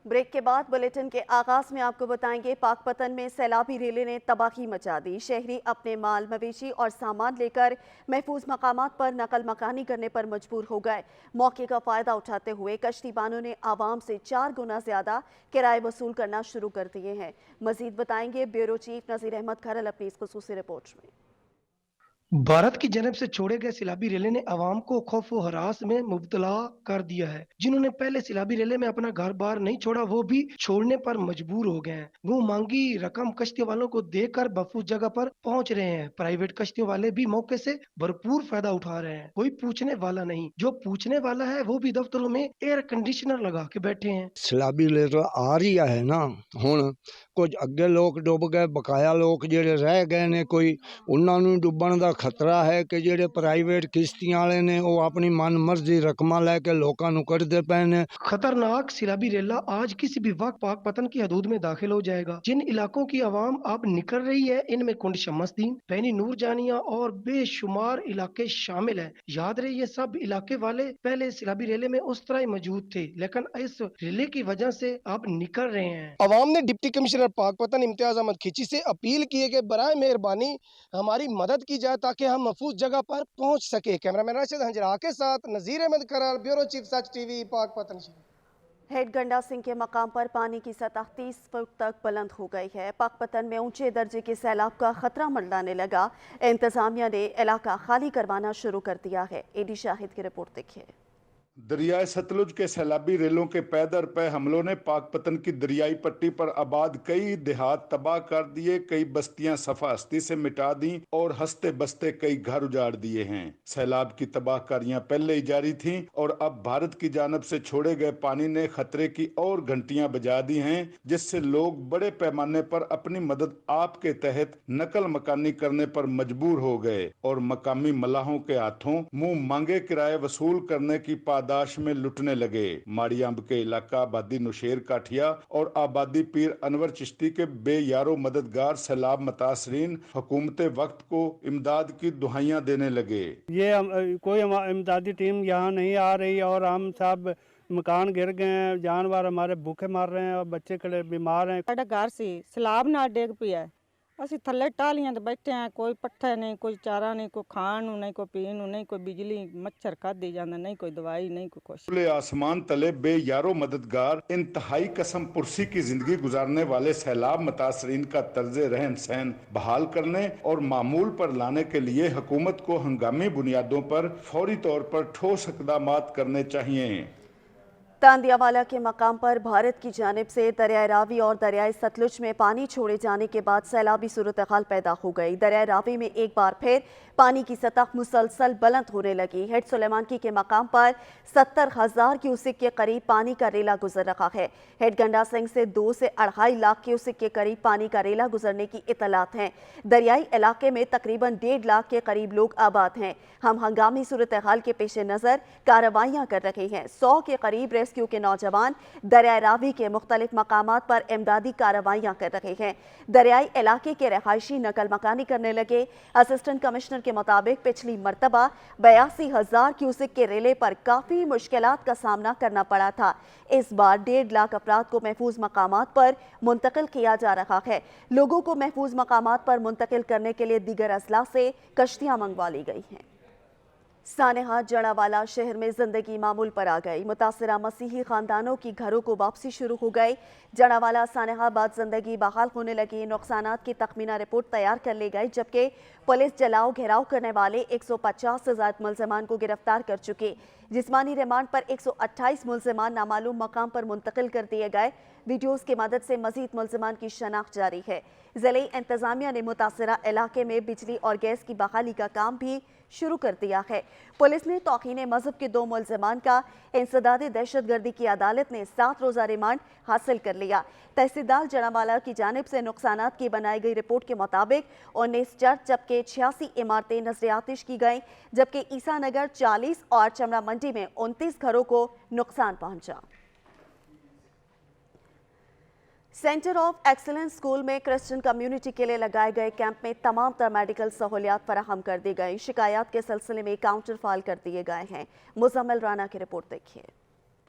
Break के बाद bulletin के आगाज में आपको बताएंगे पाकपतन में सैलाबी रेले ने तबाही मचा दी। शहरी अपने माल मवेशी और सामान लेकर महफूज मकामात पर नकल मकानी करने पर मजबूर हो गए। मौके का फायदा उठाते हुए कश्तीबानों ने आवाम से 4 गुना ज्यादा किराए वसूल करना शुरू कर दिए हैं। मजीद बताएंगे ब्यूरो चीफ नजीर अहमद खरल अपनी इस खुसूसी रिपोर्ट में। भारत की जनब से छोड़े गए सैलाबी रेले ने अवाम को खौफ व हरास में मुब्तला कर दिया है। जिन्होंने पहले सैलाबी रेले में अपना घर बार नहीं छोड़ा वो भी छोड़ने पर मजबूर हो गए हैं। वो मांगी रकम कश्तियों वालों को देकर महफूज जगह पर पहुंच रहे हैं। प्राइवेट कश्तियों वाले भी मौके से भरपूर फायदा उठा रहे हैं। कोई पूछने वाला नहीं, जो पूछने वाला है वो भी दफ्तरों में एयर कंडीशनर लगा के बैठे हैं। सैलाबी रेल तो आ रही है ना, हुण कुछ अगे लोग डुब गए, बकाया लोग जेडे रह गए ने कोई उन्होंने डुबण का खतरा है कि जेडे प्राइवेट किश्तियां वाले ने वो अपनी मन मर्जी रकमा लैके लोगों को कटते पे ने। खतरनाक सैलाबी रेला आज किसी भी वक्त पाकपतन की हदूद में दाखिल हो जाएगा। जिन इलाकों की आवाम अब निकल रही है इनमें कुंड शमसदीन, पैनी नूर जानिया और बेशुमार इलाके शामिल है। याद रहे ये सब इलाके वाले पहले सैलाबी रेले में उस तरह ही मौजूद थे, लेकिन इस रेले की वजह से अब निकल रहे हैं। अवाम ने डिप्टी कमिश्नर पाकपतन इम्तियाज अहमद खिची से अपील की है कि बराए मेहरबानी हमारी मदद की जाए ताकि हम महफूज जगह पर पहुंच सके। कैमरामैन राशिद हंजरा के साथ नजीर अहमद खरल, ब्यूरो चीफ सच टीवी, पाकपतन। हेड गंडा सिंह के मकाम पर पानी की सतह 30 फुट तक बुलंद हो गई है। पाकपतन में ऊंचे दर्जे के सैलाब का खतरा मंडराने लगा। इंतजामिया ने इलाका खाली करवाना शुरू कर दिया है। एडी शाहिद की रिपोर्ट देखिए। दरियाए सतलुज के सैलाबी रेलों के पै दर पै हमलों ने पाकपतन की दरियाई पट्टी पर आबाद कई देहात तबाह कर दिए, कई बस्तियां सफा हस्ती से मिटा दी और हंसते बसते कई घर उजाड़ दिए हैं। सैलाब की तबाहकारियां पहले ही जारी थीं और अब भारत की जानब से छोड़े गए पानी ने खतरे की और घंटियां बजा दी हैं, जिससे लोग बड़े पैमाने पर अपनी मदद आप के तहत नकल मकानी करने पर मजबूर हो गए और मकामी मलाहों के हाथों मुंह मांगे किराए वसूल करने की दाश में लुटने लगे। माड़ी अंब के इलाका आबादी नुशेर काठिया और आबादी पीर अनवर चिश्ती के बेयारो मददगार सैलाब मुतासरीन हुकूमत वक्त को इमदाद की दुहाइयां देने लगे। ये कोई इमदादी टीम यहाँ नहीं आ रही और हम सब मकान गिर गए हैं, जानवर हमारे भूखे मर रहे हैं और बच्चे कड़े बीमार हैं। साडा घर सी सैलाब नाल डिग पिया, ਅਸੀਂ ਥੱਲੇ ਟਾਲੀਆਂ ਤੇ ਬੈਠੇ ਆ, ਕੋਈ ਪੱਠੇ ਨਹੀਂ, ਕੋਈ ਚਾਰਾ नहीं, कोई खाण ਨੂੰ नहीं, कोई पीण ਨੂੰ नहीं, कोई बिजली मच्छर खादी जांदा नहीं, कोई दवाई नहीं, कोई कुछ। खुले आसमान तले बेयारो मददगार इंतहाई कसम पुरसी की जिंदगी गुजारने वाले सैलाब मुतासरीन का तर्ज रहन सहन बहाल करने और मामूल पर लाने के लिए हुकूमत को हंगामी बुनियादों पर फौरी तौर पर ठोस इक़दामात करने चाहिए। तांदियावाला के मकाम पर भारत की जानिब से दरियाए रावी और दरियाए सतलुज में पानी छोड़े जाने के बाद सैलाबी सूरत हाल पैदा हो गई। दरियाए रावी में एक बार फिर पानी की सतह मुसलसल बुलंद होने लगी। हेड सुलेमानकी के मकाम पर 70,000 क्यूसिक के करीब पानी का रेला गुजर रहा है। हेड गंडा सिंह से 2 से 2.5 लाख क्यूसिक के करीब पानी का रेला गुजरने की इतलात हैं। दरियाई इलाके में तकरीबन 1.5 लाख के करीब लोग आबाद हैं। हम हंगामी सूरत हाल के पेश नज़र कार्रवाइयाँ कर रहे हैं। 100 के करीब रेस्क्यू के नौजवान दरियाई रावी के मुख्तलिफ मकामात पर इमदादी कार्रवाइयाँ कर रहे हैं। दरियाई इलाके के रहायशी नकल मकानी करने लगे। असिस्टेंट कमिश्नर के मुताबिक पिछली मरतबा 82,000 क्यूसिक के रेले पर काफ़ी मुश्किलात का सामना करना पड़ा था। इस बार 1.5 लाख अफराद को महफूज मकामात पर मुंतकिल किया जा रहा है। लोगों को महफूज मकामात पर मुंतकिल करने के लिए दीगर अजला से कश्तियाँ मंगवा ली गई हैं। सानेहा जड़ावाला शहर में जिंदगी मामूल पर आ गई। मुतासरा मसीही खानदानों की घरों को वापसी शुरू हो गई। जड़ावाला सानेहा बाद जिंदगी बहाल होने लगी। नुकसानात की तखमीना रिपोर्ट तैयार कर ली गई, जबकि पुलिस जलाओ घेराव करने वाले 150 से ज्यादा मुलजमान को गिरफ्तार कर चुकी। जिस्मानी रिमांड पर 128 मुलजमान नामालूम मकाम पर मुंतकिल कर दिए गए। वीडियोस की मदद से मजीद मुलजमान की शनाख्त जारी है। ज़िले इंतजामिया ने मुतासरा इलाके में बिजली और गैस की बहाली का काम भी शुरू कर दिया है। पुलिस ने तौहीन मजहब के 2 मुलजमान का इंसदाद दहशतगर्दी की अदालत ने 7 रोज़ा रिमांड हासिल कर लिया। तहसीलदार जड़ावाला की जानिब से नुकसानात की बनाई गई रिपोर्ट के मुताबिक 19 चर्च जबकि 86 इमारतें नजरियातिश की गईं, जबकि ईसा नगर 40 और चमड़ा मंडी में 29 घरों को नुकसान पहुंचा। सेंटर ऑफ एक्सीलेंस स्कूल में क्रिश्चियन कम्युनिटी के लिए लगाए गए कैंप में तमाम तर मेडिकल सहूलियात फराहम कर दी गई। शिकायत के सिलसिले में काउंटर फाइल कर दिए गए हैं। मुजम्मिल राना की रिपोर्ट देखिए।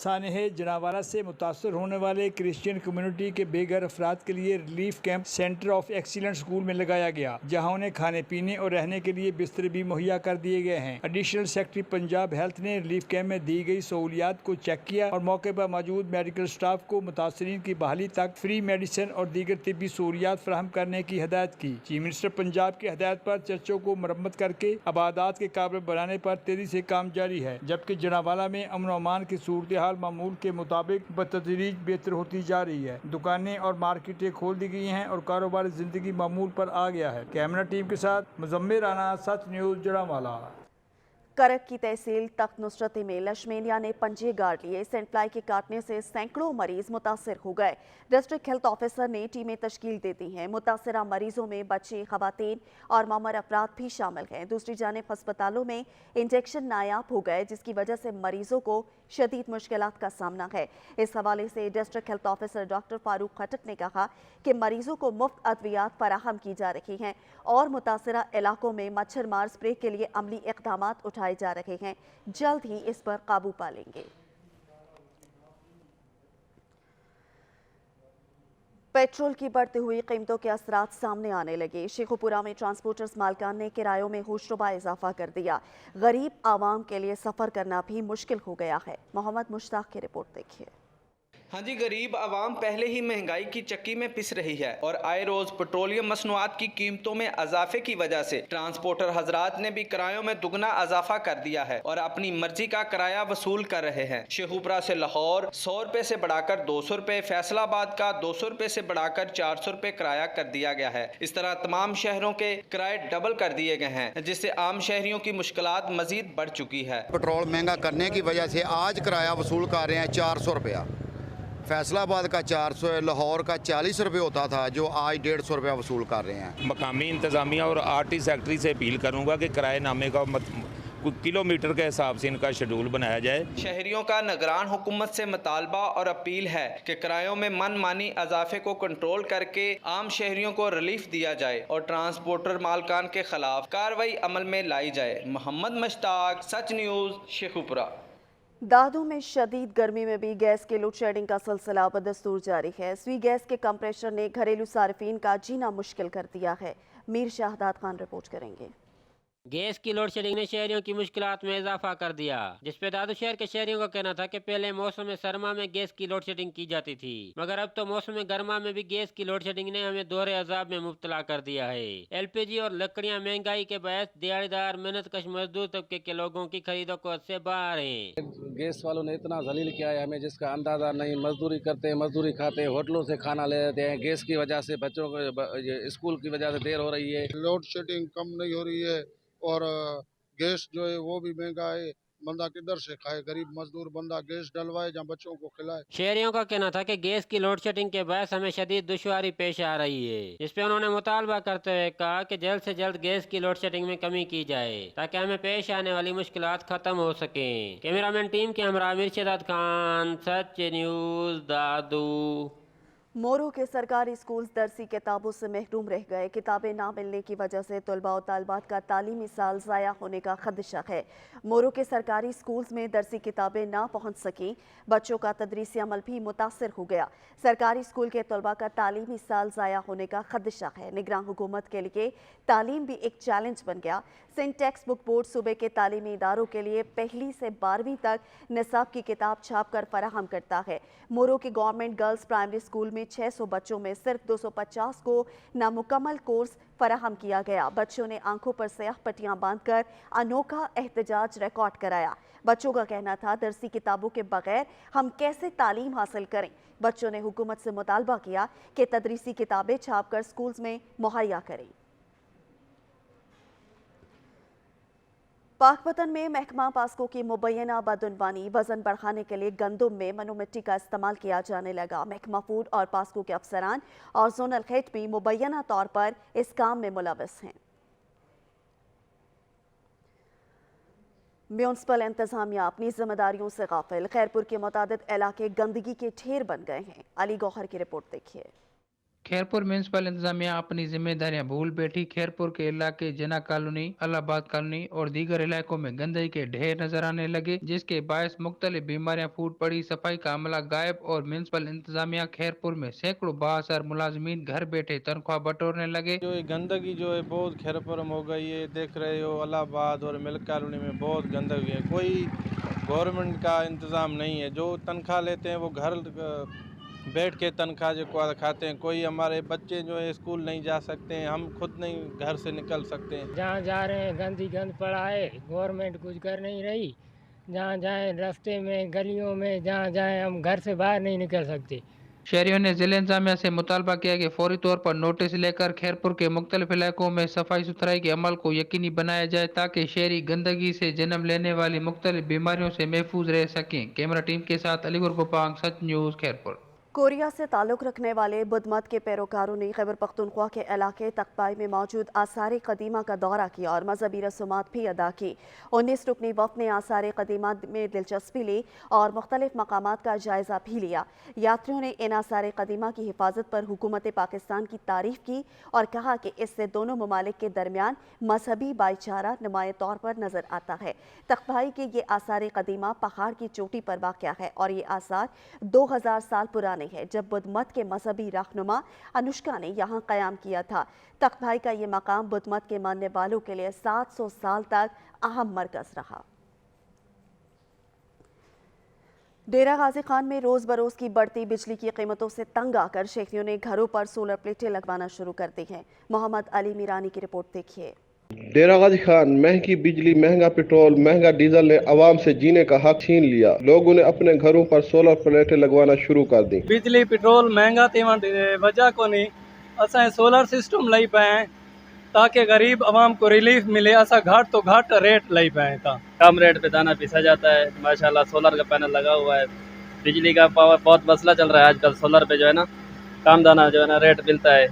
सानह जनावाला से मुतासर होने वाले क्रिश्चियन कम्युनिटी के बेघर अफराद के लिए relief camp centre of excellence school में लगाया गया, जहां उन्हें खाने पीने और रहने के लिए बिस्तर भी मुहैया कर दिए गए हैं। एडिशनल सेक्रेटरी पंजाब हेल्थ ने रिलीफ कैंप में दी गई सहूलियात को चेक किया और मौके पर मौजूद मेडिकल स्टाफ को मुतासरीन की बहाली तक फ्री मेडिसिन और दीगर तिब्बी सहूलियात फराहम करने की हिदायत की। चीफ मिनिस्टर पंजाब की हिदायत पर चर्चों को मरम्मत करके आबादात के काबिल बनाने पर तेजी से काम जारी है, जबकि जनावाला में अमन और अमान की सूरत हाल मामूल के मुताबिक बतदरीज बेहतर होती जा रही है। दुकानें और मार्केटें खोल दी गई हैं और कारोबार जिंदगी मामूल पर आ गया है। कैमरा टीम के साथ मुजम्मिर राना, सच न्यूज़, जड़ावाला। करक की तहसील तख्त नुसरती में लशमेनिया ने पंजे गाड़ लिए। सेंट फ्लाई के काटने से सैकड़ों मरीज मुतासर हो गए। डिस्ट्रिक्ट हेल्थ ऑफिसर ने टीमें तश्कील दे दी हैं। मुतासरा मरीजों में बच्चे, खवातीन और मामर अफराद भी शामिल हैं। दूसरी जानिब अस्पतालों में इंजेक्शन नायाब हो गए, जिसकी वजह से मरीजों को शदीद मुश्किलात का सामना है। इस हवाले से district health officer doctor Farooq Khattak ने कहा कि मरीजों को मुफ्त अद्वियात फराहम की जा रही हैं और मुतासरा इलाकों में मच्छर मार स्प्रे के लिए अमली इक़दाम उठाए जा रहे हैं। जल्द ही इस पर काबू पा लेंगे। पेट्रोल की बढ़ती हुई कीमतों के असरात सामने आने लगे। शेखुपुरा में ट्रांसपोर्टर्स मालकान ने किरायों में होशरुबा इजाफा कर दिया। गरीब आवाम के लिए सफ़र करना भी मुश्किल हो गया है। मोहम्मद मुश्ताक की रिपोर्ट देखिए। हाँ जी, गरीब आवाम पहले ही महंगाई की चक्की में पिस रही है और आए रोज पेट्रोलियम मसनूआत की कीमतों में इजाफे की वजह से ट्रांसपोर्टर हजरात ने भी किरायों में दुगना इजाफा कर दिया है और अपनी मर्जी का किराया वसूल कर रहे हैं। शेखुपुरा से लाहौर 100 रुपए से बढ़ाकर 200 रुपए, फैसलाबाद का 200 रुपए से बढ़ाकर 400 रुपए किराया कर दिया गया है। इस तरह तमाम शहरों के किराए डबल कर दिए गए हैं, जिससे आम शहरियों की मुश्किलात मजीद बढ़ चुकी है। पेट्रोल महंगा करने की वजह से आज किराया वसूल कर रहे हैं 400 रुपया। फैसलाबाद का 400 है, लाहौर का 40 रुपये होता था, जो आज 150 रुपया वसूल कर रहे हैं। मकामी इंतज़ामिया और आरटी सेक्रेटरी से अपील करूंगा कि किराए नामे का किलोमीटर के हिसाब से इनका शेड्यूल बनाया जाए। शहरियों का निगरान हुकूमत से मुतालबा और अपील है कि किरायों में मनमानी इजाफे को कंट्रोल करके आम शहरियों को रिलीफ दिया जाए और ट्रांसपोर्टर मालकान के खिलाफ कार्रवाई अमल में लाई जाए। मोहम्मद मुश्ताक, सच न्यूज़, शेखुपुरा। दादू में शदीद गर्मी में भी गैस के लोड शेडिंग का सिलसिला बदस्तूर जारी है। स्वी गैस के कंप्रेशर ने घरेलू सार्फिन का जीना मुश्किल कर दिया है। मीर शाहदाद खान रिपोर्ट करेंगे। गैस की लोड शेडिंग ने शहरियों की मुश्किलात में इजाफा कर दिया, जिसपे दादू शहर के शहरियों का कहना था कि पहले मौसम सरमा में गैस की लोड शेडिंग की जाती थी, मगर अब तो मौसम गर्मा में भी गैस की लोड शेडिंग ने हमें दोहरे अजाब में मुब्तला कर दिया है। एलपीजी और लकड़ियां महंगाई के बायस दिहाड़ीदार मेहनतकश मजदूर तबके के लोगों की खरीदो को से बाहर है। गैस वालों ने इतना जलील किया है हमें, जिसका अंदाजा नहीं। मजदूरी करते हैं, मजदूरी खाते हैं, होटलों से खाना ले लेते हैं। गैस की वजह से बच्चों को स्कूल की वजह से देर हो रही है। लोड शेडिंग कम नहीं हो रही है और गैस जो है वो भी महंगा है। बंदा किधर से खाए? गरीब मजदूर बंदा गैस डलवाए जहाँ बच्चों को खिलाए। शहरियों का कहना था कि गैस की लोड शेडिंग के बायस हमें शदीद दुश्वारी पेश आ रही है, जिस पे उन्होंने मुतालबा करते हुए कहा कि जल्द से जल्द गैस की लोड शेडिंग में कमी की जाए ताकि हमें पेश आने वाली मुश्किलात खत्म हो सके। कैमरामैन टीम के हमरा मिर्शाद खान, सच न्यूज़, दादू। मोरू के सरकारी स्कूल्स दरसी किताबों से महरूम रह गए। किताबें ना मिलने की वजह से तलबा और तालिबात का तालीमी साल ज़ाया होने का खदशा है। मोरू के सरकारी स्कूल्स में दरसी किताबें ना पहुंच सकीं, बच्चों का तदरीसी अमल भी मुतासर हो गया। सरकारी स्कूल के तलबा का तालीमी साल ज़ाया होने का खदशा है। निगरान हुकूमत के लिए तालीम भी एक चैलेंज बन गया। सिंध टेक्स्ट बुक बोर्ड सूबे के तालीमी इदारों के लिए 1 से 12वीं तक निसाब की किताब छाप कर फराहम करता है। मोरू के गवर्नमेंट गर्ल्स प्राइमरी स्कूल में 600 बच्चों में सिर्फ 250 को नामुकम्मल कोर्स फराहम किया गया। बच्चों ने आंखों पर स्याह पट्टियां बांधकर अनोखा एहतजाज रिकॉर्ड कराया। बच्चों का कहना था दरसी किताबों के बगैर हम कैसे तालीम हासिल करें। बच्चों ने हुकूमत से मुतालबा किया कि तदरीसी किताबें छाप कर स्कूल्स में मुहैया करें। पाकपतन में महकमा पास्को की मुबैना बदउनवानी वजन बढ़ाने के लिए गंदुम में मनो मिट्टी का इस्तेमाल किया जाने लगा। महकमा फूड और पास्को के अफसरान और जोनल हेड भी मुबैना तौर पर इस काम में मुलविस हैं। म्यूनसिपल इंतजामिया अपनी जिम्मेदारियों से गाफिल। खैरपुर के मुतादिद इलाके गंदगी के ढेर बन गए हैं। अली गौहर की रिपोर्ट देखिए। खैरपुर म्यूनसिपल इंतजामिया अपनी जिम्मेदारियां भूल बैठी। खैरपुर के इलाके जना कॉलोनी, अलाहाबाद कॉलोनी और दीगर इलाकों में गंदगी के ढेर नजर आने लगे, जिसके बायस मुख्तलिफ बीमारियां फूट पड़ी। सफाई का अमला गायब और म्यूनसिपल इंतजामिया खैरपुर में सैकड़ों बाअसर मुलाजमीन घर बैठे तनख्वाह बटोरने लगे। जो ये गंदगी जो है बहुत खैरपुर में हो गई है, देख रहे हो अलाहाबाद और मिल्क कॉलोनी में बहुत गंदगी है। कोई गवर्नमेंट का इंतज़ाम नहीं है। जो तनख्वाह लेते हैं वो घर बैठ के तनख्वाह जो खाते हैं। कोई हमारे बच्चे जो है स्कूल नहीं जा सकते हैं, हम खुद नहीं घर से निकल सकते हैं। जहाँ जा रहे हैं गंद पड़ा है, गवर्नमेंट कुछ कर नहीं रही। जहाँ जाएं रास्ते में, गलियों में, जहाँ जाएं हम घर से बाहर नहीं निकल सकते। शहरियों ने जिला इंतजामिया से मुतालबा किया कि फौरी तौर पर नोटिस लेकर खैरपुर के मुख्तलिफ इलाकों में सफाई सुथराई के अमल को यकीनी बनाया जाए, ताकि शहरी गंदगी से जन्म लेने वाली मुख्तलिफ बीमारियों से महफूज रह सकें। कैमरा टीम के साथ अलीगुर गोपांग, सच न्यूज़, खैरपुर। कोरिया से ताल्लुक़ रखने वाले बुद्ध मत के पैरोकारों ने खैबर पख्तूनख्वा के इलाके तकबाई में मौजूद आसार कदीमा का दौरा किया और मजहबी रसूमात भी अदा की। 19 रुकनी वफ़द ने आसार कदीमा में दिलचस्पी ली और मुख्तलिफ मकामात का जायज़ा भी लिया। यात्रियों ने इन आसार कदीमा की हिफाजत पर हुकूमत पाकिस्तान की तारीफ की और कहा कि इससे दोनों ममालिक के दरमियान मजहबी भाईचारा नुमाया तौर पर नजर आता है। तकबाई के ये आसार कदीमा पहाड़ की चोटी पर वाक़या है और ये आसार 2000 साल पुराने है, जब बुद्ध मत के मजहबी रहनुमा अनुष्का ने यहाँ कयाम किया था। तख्तभाई का ये मकाम बुद्ध मत के मानने वालों के लिए 700 साल तक अहम मरकज रहा। डेरा गाजी खान में रोज बरोज की बढ़ती बिजली की कीमतों से तंग आकर शहरियों ने घरों पर सोलर प्लेटें लगवाना शुरू कर दी हैं। मोहम्मद अली मीरानी की रिपोर्ट देखिए। डेरा गाजी खान महंगी बिजली, महंगा पेट्रोल, महंगा डीजल ने आवाम से जीने का हक छीन लिया। लोगों ने अपने घरों पर सोलर प्लेटें लगवाना शुरू कर दी। बिजली पेट्रोल महंगा थी वजह को नहीं असा सोलर सिस्टम लाई पाए ताकि गरीब आवाम को रिलीफ मिले। असा घाट तो घाट रेट लाई पाए था, कम रेट पे दाना पीसा जाता है। माशाल्लाह सोलर का पैनल लगा हुआ है। बिजली का पावर बहुत मसला चल रहा है आजकल। सोलर पे जो है ना कम दाना जो है ना रेट मिलता है,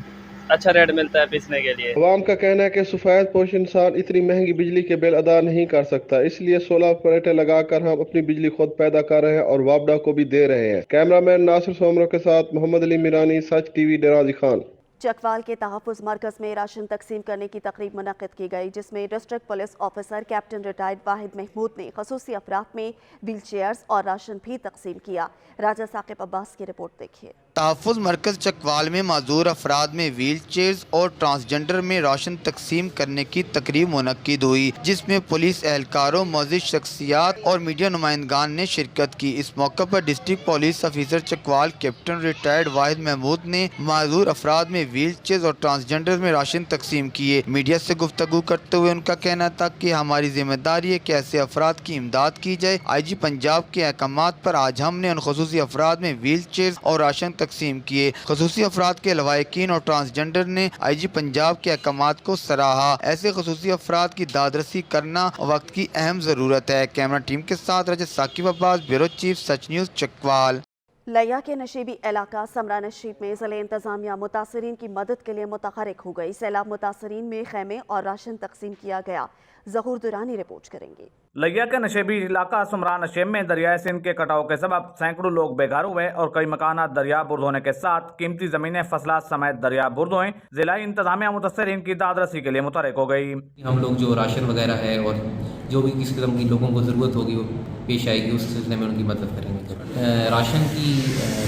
अच्छा रेट मिलता है पीसने के लिए। अवाम का कहना है कि सफेद पोश इंसान इतनी महंगी बिजली के बिल अदा नहीं कर सकता, इसलिए सोलर प्लेटें लगाकर हम अपनी बिजली खुद पैदा कर रहे हैं और वापडा को भी दे रहे हैं। कैमरामैन नासिर सोमरो के साथ मोहम्मद अली मीरानी, सच टीवी, डेरा गाजी खान। चकवाल के तहफ़्फ़ुज़ मरकज़ में राशन तकसीम करने की तकरीब मुनक़्क़िद की गई, जिसमें district police officer captain retired Wahid Mahmood ने खसूसी अफराद में व्हील चेयर्स और राशन भी तकसीम किया। राजा साकिब अब्बास की रिपोर्ट देखिए। तहफ़्फ़ुज़ मरकज़ चकवाल में माजूर अफराद में व्हील चेयर्स और ट्रांसजेंडर में राशन तकसीम करने की तकरीब मुनक़्क़िद हुई, जिसमें पुलिस एहलकारों, मौजूद शख्सियात और मीडिया नुमाइंदगान ने शिरकत की। इस मौके पर district police officer Chakwal captain retired Wahid Mahmood ने माजूर अफराद में व्हील चेयर्स और ट्रांसजेंडर में राशन तकसीम किए। मीडिया से गुफ्तगू करते हुए उनका कहना था कि हमारी जिम्मेदारी है कि ऐसे अफराद की इमदाद की जाए। IG पंजाब के अहकामात पर आज हमने उन खसूसी अफराद में व्हील चेयर्स और राशन तकसीम किए। खसूसी अफराद के लवाहिकीन और ट्रांसजेंडर ने IG पंजाब के अहकामात को सराहा। ऐसे खसूसी अफराद की दादरसी करना वक्त की अहम ज़रूरत है। कैमरा टीम के साथ राजा साकिब अब्बास, ब्यूरो चीफ, सच न्यूज़, चकवाल। लिया के नशीबी इलाका समरा नशीब में ज़िले इंतज़ामिया मुतासरीन की मदद के लिए मुतहरिक हो गई। सैलाब मुतासरीन में खैमे और राशन तकसीम किया गया। ज़हूर दुरानी रिपोर्ट करेंगे। लिया के नशेबी इलाका सुमरा नशेब में दरियाए सिंध के कटाव के सबब सैकड़ों लोग बेघर हुए और कई मकानात दरिया बुर्द होने के साथ कीमती जमीनें फसलात समेत दरिया बुर्द हुए। जिला इंतजामिया मुतासरीन की दादरसी के लिए मुतहरिक हो गई। हम लोग जो राशन वगैरह है और जो भी किसी किस्म की लोगों को ज़रूरत होगी वो पेश आएगी, उस सिलसिले में उनकी मदद करेंगे। राशन की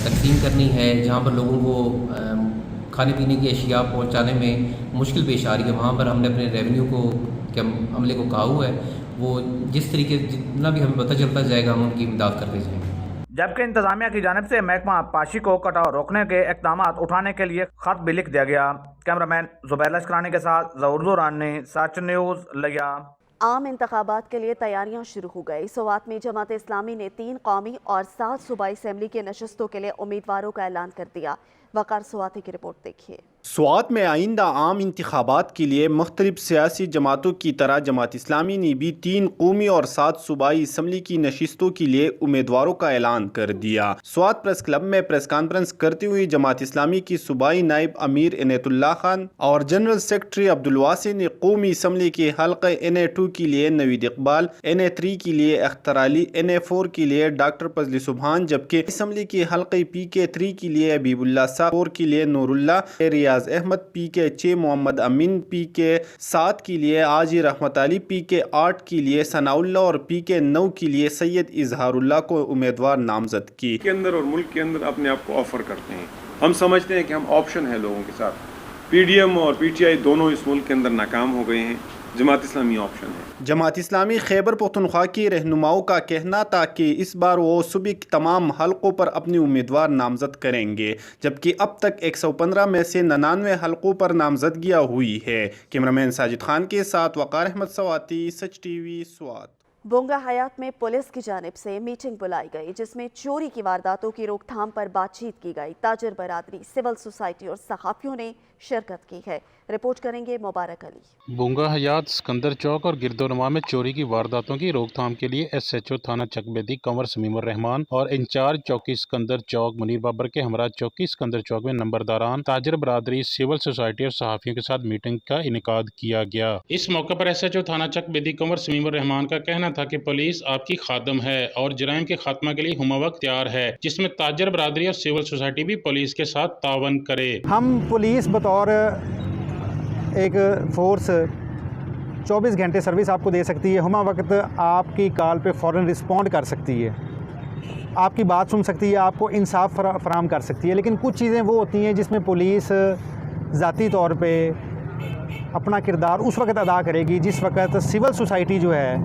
तकसीम करनी है, जहाँ पर लोगों को खाने पीने की अशिया पहुँचाने में मुश्किल पेश आ रही है, वहाँ पर हमने अपने रेवेन्यू को के अमले को कहा हुआ है, वो जिस तरीके जितना भी हमें पता चलता जाएगा हम उनकी इमदाद करते जाएंगे। जबकि इंतजामिया की जानिब से महकमा पाशी को कटाव रोकने के इक़दाम उठाने के लिए खत भी लिख दिया गया। कैमरामैन जुबैर लश्करानी के साथ ज़हूर दुरानी, सच न्यूज़, लिया। आम इंतखाबात के लिए तैयारियां शुरू हो गई। सोवात में जमात इस्लामी ने 3 कौमी और 7 सूबाई असम्बली के नशस्तों के लिए उम्मीदवारों का ऐलान कर दिया। वकार स्वाति की रिपोर्ट देखिए। स्वात में आइंदा आम इंतखाबात के लिए मुख्तलिफ सियासी जमातों की तरह जमात इस्लामी ने भी 3 कौमी और 7 सूबाई असम्बली की नशिस्तों के लिए उम्मीदवारों का ऐलान कर दिया। स्वात प्रेस क्लब में प्रेस कॉन्फ्रेंस करते हुए जमात इस्लामी की सूबाई नायब अमीर इनायतुल्लाह खान और जनरल सेक्रेटरी अब्दुल वासी ने कौमी असम्बली के हल्के NA2 के लिए नवीद इकबाल, NA3 के लिए अख्तर अली, NA4 के लिए डॉक्टर फजली सुबहान, जबकि असम्बली के हल्के PK3 के लिए हबीबुल्लाह साहब 4 के लिए नूरुल्ला, रियाज अहमद PK 6, मोहम्मद अमीन PK 7 के लिए आजी रहमत अली, PK 8 के लिए सनाउल्ला और PK 9 के लिए सैयद इजहारुल्लाह को उम्मीदवार नामजद की। के अंदर और मुल्क के अंदर अपने आप को ऑफर करते हैं। हम समझते हैं कि हम ऑप्शन है लोगों के साथ। PDM और PTI दोनों इस मुल्क के अंदर नाकाम हो गए हैं, जमात इस्लामी ऑप्शन है। जमात इस्लामी खैबर पख्तूनख्वा की रहनुमाओं का कहना था कि इस बार वो सूबे के तमाम हलकों पर अपनी उम्मीदवार नामजद करेंगे, जबकि अब तक 115 में से 99 हलकों पर नामजदगियाँ हुई है। कैमरामैन साजिद खान के साथ वकार अहमद सवाती, सच TV, स्वात। बोंगा हयात में पुलिस की जानिब से मीटिंग बुलाई गई, जिसमें चोरी की वारदातों की रोकथाम पर बातचीत की गई। ताजर बरादरी, सिविल सोसाइटी और सहाफ़ियों ने शिरकत की है। रिपोर्ट करेंगे मुबारक अली। बोंगा हयात, सिकंदर चौक और गिरदोनुमा में चोरी की वारदातों की रोकथाम के लिए SHO थाना चकबेदी कंवर समीमुर रहमान और इंचार्ज चौकी सिकंदर चौक मुनीर बाबर के हमरा चौकी सिकंदर चौक में नंबरदारान, ताजर बरादरी, सिविल सोसाइटी और सहाफ़ियों के साथ मीटिंग का इनेकाद किया गया। इस मौके पर SHO थाना चकबेदी कंवर समीमुर रहमान का कहना था कि पुलिस आपकी खादम है और जराइम के खात्मा के लिए हुमावक्त तैयार है, जिसमें ताजर बरादरी और सिविल सोसाइटी भी पुलिस के साथ तावन करे। हम पुलिस बतौर एक फोर्स 24 घंटे सर्विस आपको दे सकती है। हुमा वक्त आपकी कॉल पे फ़ौरन रिस्पॉन्ड कर सकती है, आपकी बात सुन सकती है, आपको इंसाफ फराहम कर सकती है। लेकिन कुछ चीज़ें वो होती हैं जिसमें पुलिस ज़ाती तौर पे अपना किरदार उस वक्त अदा करेगी जिस वक्त सिविल सोसाइटी जो है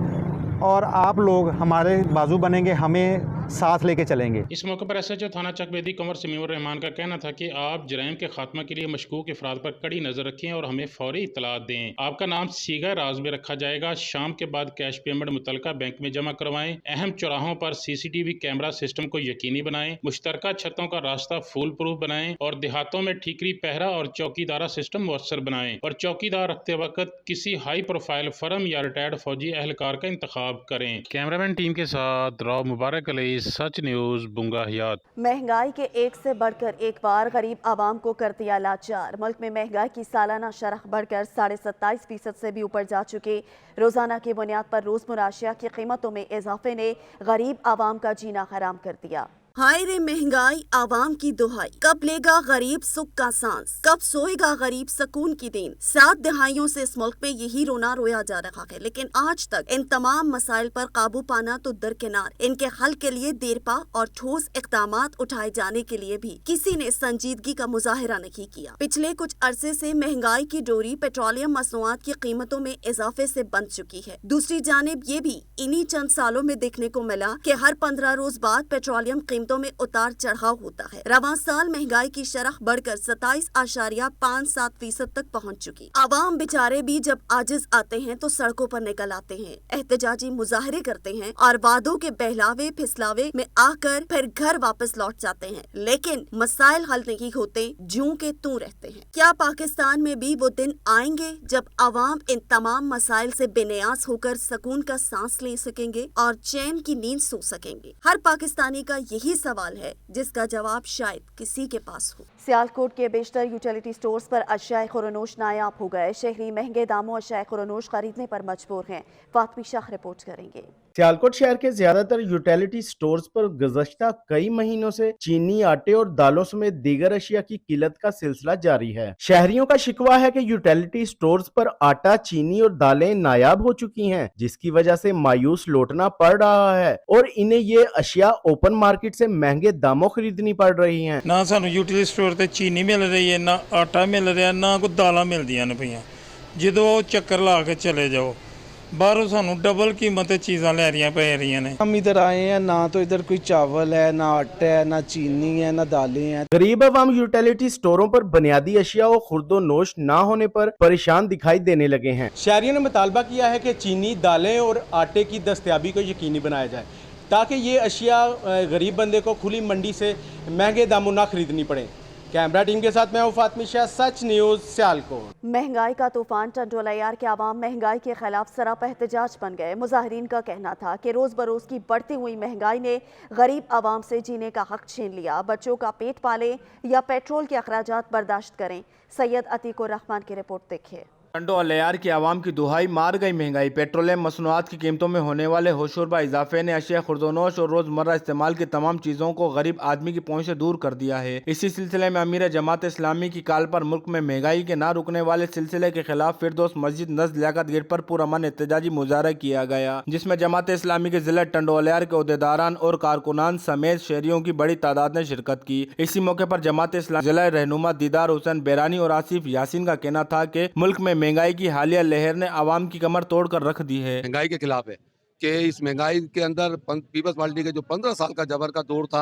और आप लोग हमारे बाजू बनेंगे, हमें साथ लेके चलेंगे। इस मौके पर SHO थाना चकबेदी कंवर समीमुर रहमान का कहना था कि आप जराइम के खात्मा के लिए मशकूक अफराद पर कड़ी नजर रखें और हमें फौरी इत्तला दें। आपका नाम सीगा राज में रखा जाएगा। शाम के बाद कैश पेमेंट मुतलका बैंक में जमा करवाएं। अहम चौराहों पर CCTV कैमरा सिस्टम को यकीनी बनाएं। मुश्तरका छतों का रास्ता फूल प्रूफ बनाएं और देहातों में ठीकरी पहरा और चौकीदारा सिस्टम मुअस्सर बनाएं और चौकीदार रखते वक्त किसी हाई प्रोफाइल फर्म या रिटायर्ड फौजी एहलकार का इंतखाब करें। कैमरामैन टीम के साथ राव मुबारक अली, सच न्यूज़, बोंगा हयात। महंगाई के एक से बढ़कर एक बार गरीब आवाम को कर दिया लाचार। मुल्क में महंगाई की सालाना शरह बढ़कर 27.5% से भी ऊपर जा चुकी। रोजाना की बुनियाद पर रोजमर्रा अशिया की कीमतों में इजाफे ने गरीब आवाम का जीना हराम कर दिया। हाय रे महंगाई, आवाम की दुहाई, कब लेगा गरीब सुख का सांस, कब सोएगा गरीब सुकून की नींद। 7 दहाइयों से इस मुल्क में यही रोना रोया जा रहा है, लेकिन आज तक इन तमाम मसाइल पर काबू पाना तो दरकिनार, इनके हल के लिए देरपा और ठोस इक़दामात उठाए जाने के लिए भी किसी ने संजीदगी का मुजाहिरा नहीं किया। पिछले कुछ अरसे से महंगाई की डोरी पेट्रोलियम मसनूआत की कीमतों में इजाफे से बंध चुकी है। दूसरी जानिब ये भी इन्हीं चंद सालों में देखने को मिला कि हर 15 रोज बाद पेट्रोलियम कीमतों में उतार चढ़ाव होता है। रवां साल महंगाई की शरह बढ़कर 27.57% तक पहुंच चुकी। आवाम बेचारे भी जब आजिज आते हैं तो सड़कों पर निकल आते हैं, एहतजाजी मुजाहरे करते हैं और वादों के बहलावे फिसलावे में आकर फिर घर वापस लौट जाते हैं, लेकिन मसाइल हल नहीं होते, जूं के तू रहते हैं। क्या पाकिस्तान में भी वो दिन आएंगे जब आवाम इन तमाम मसाइल से बेनियाज होकर सुकून का सांस ले सकेंगे और चैन की नींद सो सकेंगे? हर पाकिस्तानी का यही सवाल है जिसका जवाब शायद किसी के पास हो। सियालकोट के बेशतर यूटिलिटी स्टोर्स पर अशिया खुरनोश नायाब हो गए। शहरी महंगे दामों अशिया खुरनोश खरीदने पर मजबूर हैं। फातमी शाह रिपोर्ट करेंगे। सियालकोट शहर के ज्यादातर यूटिलिटी स्टोर्स पर गुज़श्ता कई महीनों से चीनी, आटे और दालों समेत दीगर अशिया की किल्लत का सिलसिला जारी है। शहरियों का शिकवा है कि यूटिलिटी स्टोर्स पर आटा, चीनी और दालें नायाब हो चुकी हैं, जिसकी वजह से मायूस लौटना पड़ रहा है और इन्हें ये अशिया ओपन मार्केट से महंगे दामों खरीदनी पड़ रही हैं। ना सानू यूटिलिटी स्टोर ते चीनी मिल रही है, ना आटा मिल रहा है, ना कोई दालां मिलदियां ने पईयां। जदों चक्कर ला के चले जाओ बाहरों सानू डबल कीमत चीज़ां लै रही ने। हम इधर आए हैं, ना तो इधर कोई चावल है, ना आटा है, ना चीनी है, ना दालें हैं। गरीब अवाम यूटिलिटी स्टोरों पर बुनियादी अशिया और खुर्दो नोश ना होने पर परेशान दिखाई देने लगे हैं। शहरियों ने मुतालबा किया है कि चीनी, दालें और आटे की दस्तयाबी को यकीनी बनाया जाए ताकि ये अशिया गरीब बंदे को खुली मंडी से महंगे दामों ना खरीदनी पड़े। कैमरा टीम के साथ मैं हूं फातमी शाह, सच न्यूज़, सियालकोट। महंगाई का तूफान टंडोला यार के आवाम महंगाई के खिलाफ सरापा एहतजाज बन गए। मुजाहिरीन का कहना था कि रोज बरोज की बढ़ती हुई महंगाई ने गरीब आवाम से जीने का हक छीन लिया। बच्चों का पेट पालें या पेट्रोल के अखराजात बर्दाश्त करें। सैयद अतीकुर रहमान की रिपोर्ट देखिए। टंडो अलियार की आवाम की दुहाई मार गई महंगाई। पेट्रोलियम मसनूआत की कीमतों में होने वाले होशरुबा इजाफे ने अशिया खुर्दोनोश और रोजमर्रा इस्तेमाल की तमाम चीजों को गरीब आदमी की पहुंच से दूर कर दिया है। इसी सिलसिले में अमीर जमात इस्लामी की काल पर मुल्क में महंगाई के ना रुकने वाले सिलसिले के खिलाफ फिरदौस मस्जिद नज़्र लियाकत गेट पर पुरअमन एहतजाजी मुजाहरा किया गया, जिसमें जमात इस्लामी के जिला टंडो अलियार के ओहदेदारान और कारकुनान समेत शहरियों की बड़ी तादाद ने शिरकत की। इसी मौके पर जमात इस्लामी जिला रहनुमा दीदार हुसैन बेरानी और आसिफ यासीन का कहना था कि मुल्क में महंगाई की हालिया लहर ने आवाम की कमर तोड़ कर रख दी है। महंगाई के खिलाफ है कि इस महंगाई के अंदर पीपल्स पार्टी के जो 15 साल का जबर का दौर था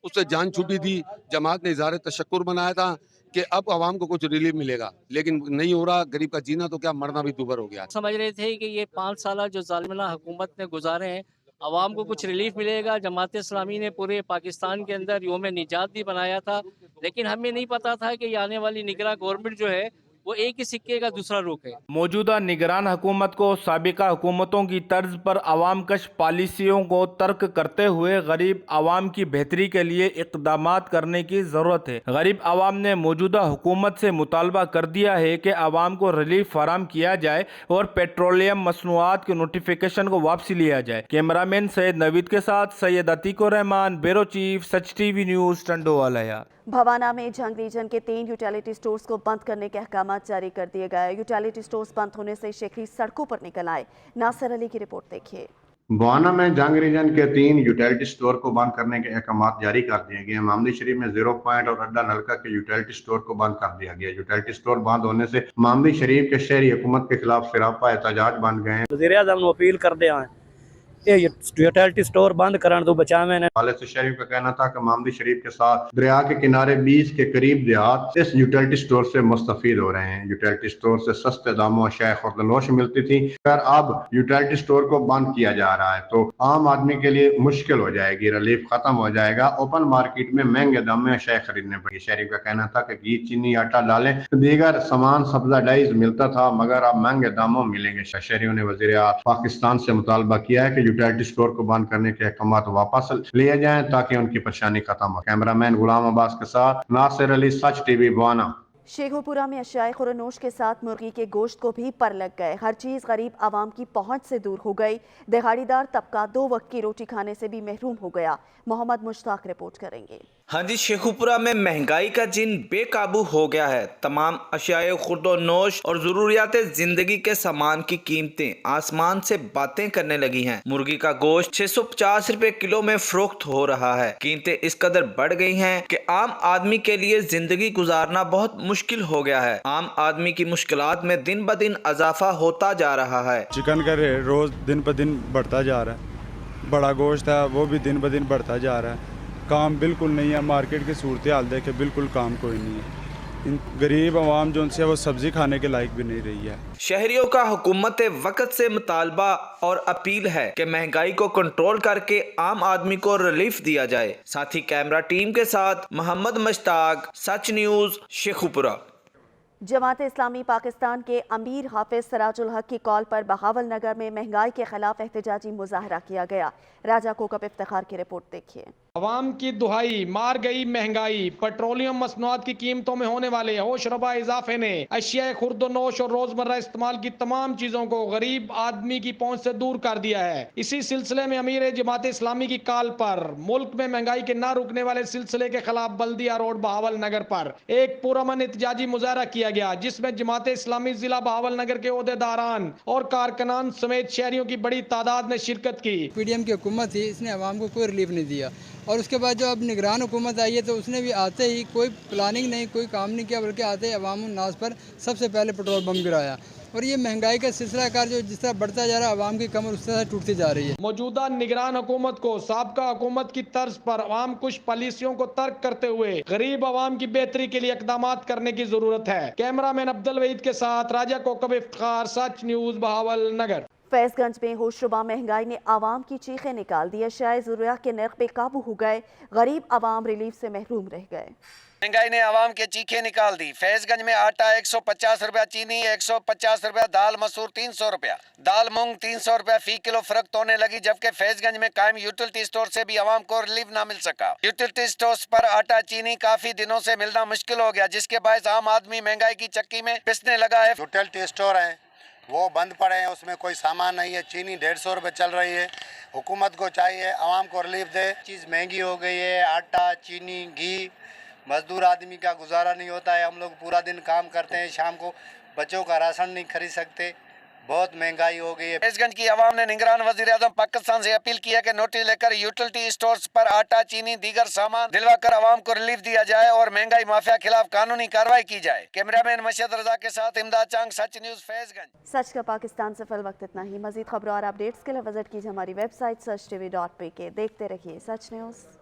उससे जान छूटी थी। जमात ने इज़हार तशक्कुर बनाया था कि अब आवाम को कुछ रिलीफ मिलेगा, लेकिन नहीं हो रहा। गरीब का जीना तो क्या मरना भी दूभर हो गया। समझ रहे थे कि ये 5 साल जो जालिमाना हुकूमत ने गुजारे हैं आवाम को कुछ रिलीफ मिलेगा। जमात इस्लामी ने पूरे पाकिस्तान के अंदर योम निजात भी बनाया था, लेकिन हमें नहीं पता था कि आने वाली निगरान गवर्नमेंट जो है वो एक ही सिक्के का दूसरा रुख है। मौजूदा निगरान हुकूमत को साबिका हुकूमतों की तर्ज पर अवाम कश पॉलिसियों को तर्क करते हुए गरीब आवाम की बेहतरी के लिए इक़दामात करने की ज़रूरत है। गरीब आवाम ने मौजूदा हुकूमत से मुतालबा कर दिया है कि आवाम को रिलीफ फराम किया जाए और पेट्रोलियम मसनूआत के नोटिफिकेशन को वापसी लिया जाए। कैमरामैन सैयद नवीद के साथ सैयद अतीकुर रहमान, ब्यूरो चीफ, सच टीवी न्यूज़, टंडो अलियार। भवाना में जंग रीजन के 3 यूटिलिटी स्टोर्स को बंद करने के अहकामात जारी कर दिए गए। यूटिलिटी स्टोर्स बंद होने से शहरी सड़कों पर निकल आए। नासिर अली की रिपोर्ट देखिए। भवाना में जंग रीजन के 3 यूटिलिटी स्टोर को बंद करने के अहकामात जारी कर दिए गए। मामदी शरीफ में 0 पॉइंट और अड्डा नलका के यूटिलिटी स्टोर को बंद कर दिया गया। यूटिलिटी स्टोर बंद होने से मामदी शरीफ के शहरी हुकूमत के खिलाफ सिरापा एहतजाज बन गए। वज़ीर आज़म अपील कर दे ये यूटिलिटी स्टोर बंद कराने तो बचा मैंने। वाले से शरीफ का कहना था कि मामदी शरीफ के साथ दरिया के किनारे 20 के करीब देहात इस यूटिलिटी स्टोर से मुस्तफीद हो रहे हैं। यूटिलिटी स्टोर से सस्ते दामों अशिया खुर्दनोश मिलती थी, पर अब यूटिलिटी स्टोर को बंद किया जा रहा है तो आम आदमी के लिए मुश्किल हो जाएगी, रिलीफ खत्म हो जाएगा। ओपन मार्केट में महंगे दाम में अशिया खरीदने पड़ी। शरीफ का कहना था कि घी, चीनी, आटा, दालें, दीगर सामान सब्सिडाइज मिलता था, मगर अब महंगे दामों मिलेंगे। शहरियों ने वज़ीर पाकिस्तान से मुतालबा किया है कि यूटिलिटी स्टोर को बंद करने के अहकामात वापस लिए जाएं ताकि उनकी परेशानी खत्म हो। कैमरामैन गुलाम अब्बास के साथ नासिर अली, सच टीवी, भवाना। शेखुपुरा में अशियाए खुर्दनोश के साथ मुर्गी के गोश्त को भी पर लग गए। हर चीज़ गरीब आवाम की पहुंच से दूर हो गई। दिहाड़ीदार तबका 2 वक्त की रोटी खाने से भी महरूम हो गया। मोहम्मद मुश्ताक रिपोर्ट करेंगे। हाँ जी, शेखुपुरा में महंगाई का जिन बेकाबू हो गया है। तमाम अशियाए खुर्दनोश और जरूरियात जिंदगी के सामान की कीमतें आसमान से बातें करने लगी हैं। मुर्गी का गोश्त 650 रुपए किलो में फरोख्त हो रहा है। कीमतें इस कदर बढ़ गई हैं कि आम आदमी के लिए जिंदगी गुजारना बहुत मुश्किल हो गया है। आम आदमी की मुश्किलात में दिन ब दिन इजाफा होता जा रहा है। चिकन का रेट रोज दिन ब दिन बढ़ता जा रहा है। बड़ा गोश्त है वो भी दिन ब दिन बढ़ता जा रहा है। काम बिल्कुल नहीं है। मार्केट की सूरत हाल देखे बिल्कुल काम कोई नहीं है। इन गरीब आवाम जो उनसे वो सब्जी खाने के लायक भी नहीं रही है। शहरियों का हुकूमत वक्त से मुतालबा और अपील है कि महंगाई को कंट्रोल करके आम आदमी को रिलीफ दिया जाए। साथ ही कैमरा टीम के साथ मोहम्मद मुश्ताक, सच न्यूज़, शेखुपुरा। जमात इस्लामी पाकिस्तान के अमीर हाफिज सराजुल हक की कॉल पर बहावल नगर में महंगाई के खिलाफ एहतजाजी मुजाहरा किया गया। राजा कोकब इफ्तिखार की रिपोर्ट देखिए। अवाम की दुहाई मार गई महंगाई। पेट्रोलियम मसनूआत की कीमतों में होने वाले होशरुबा इजाफे ने अशिया खुर्दनोश और रोजमर्रा इस्तेमाल की तमाम चीजों को गरीब आदमी की पहुंच से दूर कर दिया है। इसी सिलसिले में अमीर जमात इस्लामी की कॉल पर मुल्क में महंगाई के न रुकने वाले सिलसिले के खिलाफ बल्दिया रोड बहावल नगर पर एक पुरअमन एहतजाजी मुजाहरा किया गया, जिसमें जमात इस्लामी जिला बहावल नगर के ओहदेदारान और कारकुनान समेत शहरियों की बड़ी तादाद ने शिरकत की। पीडीएम की हुकूमत थी, इसने अवाम को कोई रिलीफ नहीं दिया और उसके बाद जो अब निगरान हुकूमत आई है तो उसने भी आते ही कोई प्लानिंग नहीं, कोई काम नहीं किया, बल्कि आते ही अवाम उन्नास पर सबसे पहले पेट्रोल बम गिराया। और ये महंगाई का सिलसिला कार जो जिस तरह बढ़ता जा रहा है, आवाम की कमर उस तरह टूटती जा रही है। मौजूदा निगरान हुकूमत को साबका हुकूमत की तर्ज पर अवाम कुछ पॉलिसियों को तर्क करते हुए गरीब आवाम की बेहतरी के लिए इक़दामात करने की जरूरत है। कैमरामैन अब्दुल वहीद के साथ राजा कोकब इफ्तिखार, सच न्यूज़, बहावल नगर। फैज़गंज में होशरुबा महंगाई ने आवाम की चीखें निकाल दी। अशियाए ज़रूरियात के नर्ख बेकाबू हो गए, गरीब आवाम रिलीफ से महरूम रह गए। महंगाई ने आवाम के चीखे निकाल दी। फैजगंज में आटा 150 रुपया, चीनी 150 रुपया, दाल मसूर 300 रुपया, दाल मूंग 300 रुपया फी किलो फरोख्त होने लगी, जबकि फैजगंज में कायम यूटिलिटी स्टोर से भी आवाम को रिलीफ न मिल सका। यूटिलिटी स्टोर्स पर आटा चीनी काफी दिनों से मिलना मुश्किल हो गया, जिसके बायस आम आदमी महंगाई की चक्की में पिसने लगा है। यूटिलिटी स्टोर है वो बंद पड़े हैं, उसमें कोई सामान नहीं है। चीनी 150 रुपये चल रही है। हुकूमत को चाहिए आवाम को रिलीफ दे। चीज़ महंगी हो गई है, आटा चीनी घी, मजदूर आदमी का गुजारा नहीं होता है। हम लोग पूरा दिन काम करते हैं, शाम को बच्चों का राशन नहीं खरीद सकते, बहुत महंगाई हो गई है। फैजगंज की आवाम ने निगरान वज़ीर-ए-आज़म पाकिस्तान से अपील की है कि नोटिस लेकर यूटिलिटी स्टोर्स पर आटा चीनी दीगर सामान दिलवाकर आवाम को रिलीफ दिया जाए और महंगाई माफिया खिलाफ कानूनी कार्रवाई की जाए। कैमरामैन मशहद रजा के साथ इमदाद चांग, सच न्यूज़ फैजगंज। सच का पाकिस्तान से फिल वक्त इतना ही। मजीद खबरों और अपडेट्स के लिए विजिट कीजिए हमारी वेबसाइट searchtv.pk। देखते रहिए सच न्यूज़।